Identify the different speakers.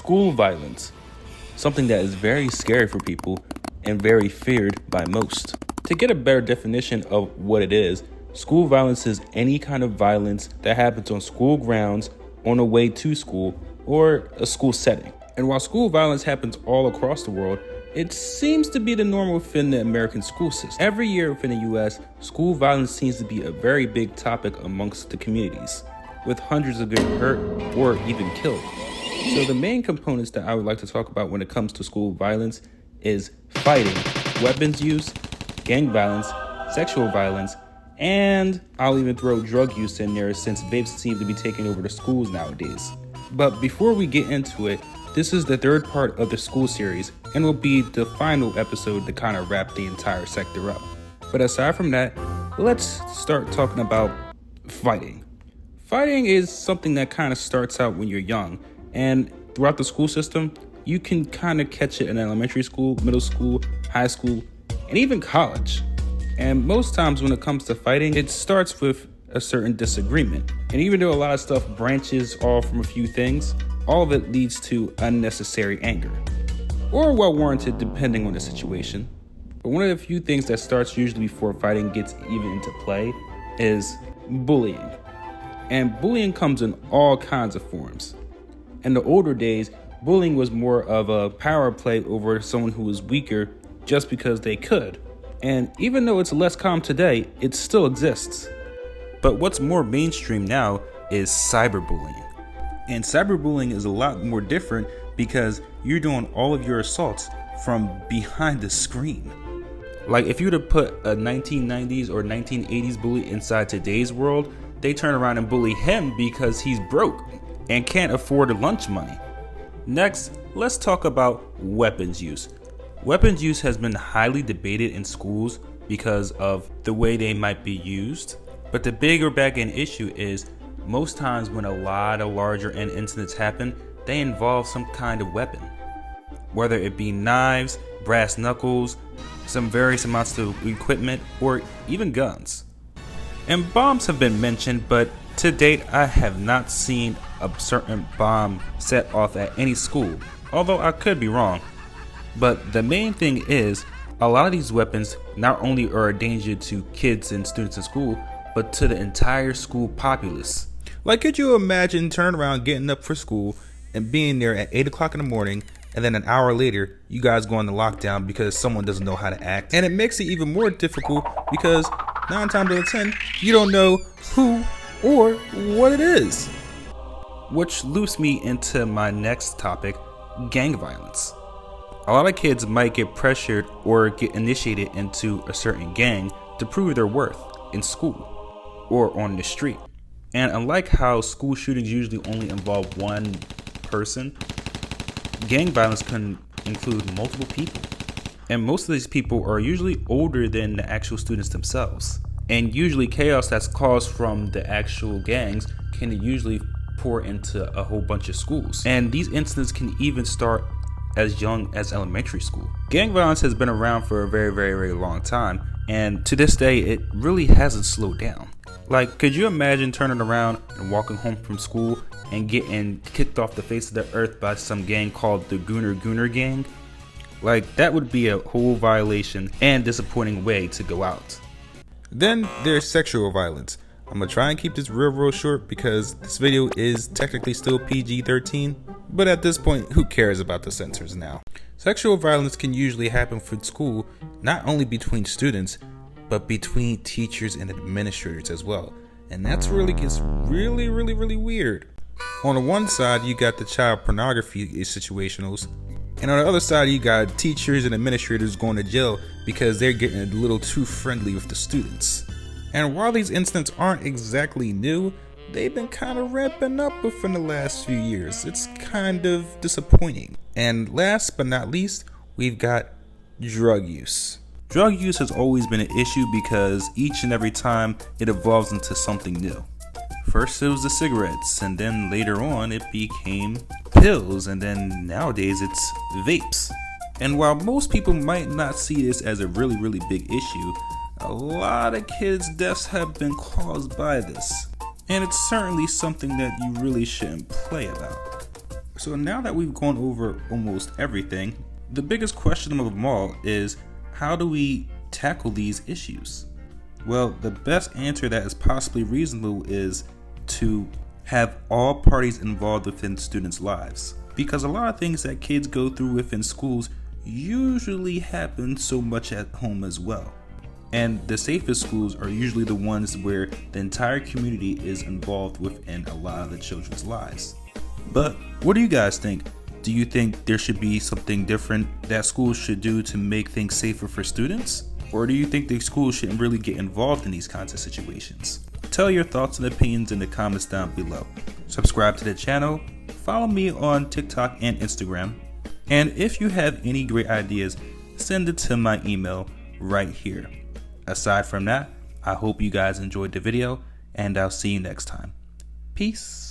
Speaker 1: School violence, something that is very scary for people and very feared by most. To get a better definition of what it is, school violence is any kind of violence that happens on school grounds, on the way to school, or a school setting. And while school violence happens all across the world, it seems to be the norm within the American school system. Every year within the US, school violence seems to be a very big topic amongst the communities, with hundreds of getting hurt or even killed. So the main components that I would like to talk about when it comes to school violence is fighting, weapons use, gang violence, sexual violence, and I'll even throw drug use in there since vapes seem to be taking over the schools nowadays. But before we get into it, this is the third part of the school series and will be the final episode to kind of wrap the entire sector up. But aside from that, let's start talking about fighting. Fighting is something that kind of starts out when you're young, and throughout the school system, you can kind of catch it in elementary school, middle school, high school, and even college. And most times when it comes to fighting, it starts with a certain disagreement. And even though a lot of stuff branches off from a few things, all of it leads to unnecessary anger, or well warranted depending on the situation. But one of the few things that starts usually before fighting gets even into play is bullying. And bullying comes in all kinds of forms. In the older days, bullying was more of a power play over someone who was weaker just because they could. And even though it's less common today, it still exists. But what's more mainstream now is cyberbullying. And cyberbullying is a lot more different because you're doing all of your assaults from behind the screen. Like if you were to put a 1990s or 1980s bully inside today's world, they turn around and bully him because he's broke and can't afford the lunch money. Next, let's talk about weapons use. Weapons use has been highly debated in schools because of the way they might be used. But the bigger back end issue is most times when a lot of larger end incidents happen, they involve some kind of weapon. Whether it be knives, brass knuckles, some various amounts of equipment, or even guns. And bombs have been mentioned, but to date I have not seen a certain bomb set off at any school, although I could be wrong. But the main thing is, a lot of these weapons not only are a danger to kids and students in school, but to the entire school populace. Like, could you imagine turning around, getting up for school, and being there at 8 o'clock in the morning, and then an hour later, you guys go into lockdown because someone doesn't know how to act? And it makes it even more difficult because 9 times out of 10, you don't know who or what it is. Which loops me into my next topic, gang violence. A lot of kids might get pressured or get initiated into a certain gang to prove their worth in school or on the street. And unlike how school shootings usually only involve one person, gang violence can include multiple people. And most of these people are usually older than the actual students themselves. And usually chaos that's caused from the actual gangs can usually pour into a whole bunch of schools. And these incidents can even start as young as elementary school. Gang violence has been around for a very, very, very long time. And to this day, it really hasn't slowed down. Like, could you imagine turning around and walking home from school and getting kicked off the face of the earth by some gang called the Gooner Gang? Like, that would be a whole violation and disappointing way to go out. Then there's sexual violence. I'm gonna try and keep this real short because this video is technically still PG-13, but at this point, who cares about the censors now? Sexual violence can usually happen for school, not only between students, but between teachers and administrators as well. And that's really gets really weird. On the one side, you got the child pornography situationals, and on the other side, you got teachers and administrators going to jail because they're getting a little too friendly with the students. And while these incidents aren't exactly new, they've been kind of ramping up within the last few years. It's kind of disappointing. And last but not least, we've got drug use. Drug use has always been an issue because each and every time it evolves into something new. First it was the cigarettes, and then later on it became pills, and then nowadays it's vapes. And while most people might not see this as a really big issue, a lot of kids' deaths have been caused by this. And it's certainly something that you really shouldn't play about. So now that we've gone over almost everything, the biggest question of them all is, how do we tackle these issues? Well, the best answer that is possibly reasonable is to have all parties involved within students' lives. Because a lot of things that kids go through within schools usually happen so much at home as well. And the safest schools are usually the ones where the entire community is involved within a lot of the children's lives. But what do you guys think? Do you think there should be something different that schools should do to make things safer for students? Or do you think the schools shouldn't really get involved in these kinds of situations? Tell your thoughts and opinions in the comments down below. Subscribe to the channel, follow me on TikTok and Instagram, and if you have any great ideas, send it to my email right here. Aside from that, I hope you guys enjoyed the video, and I'll see you next time. Peace.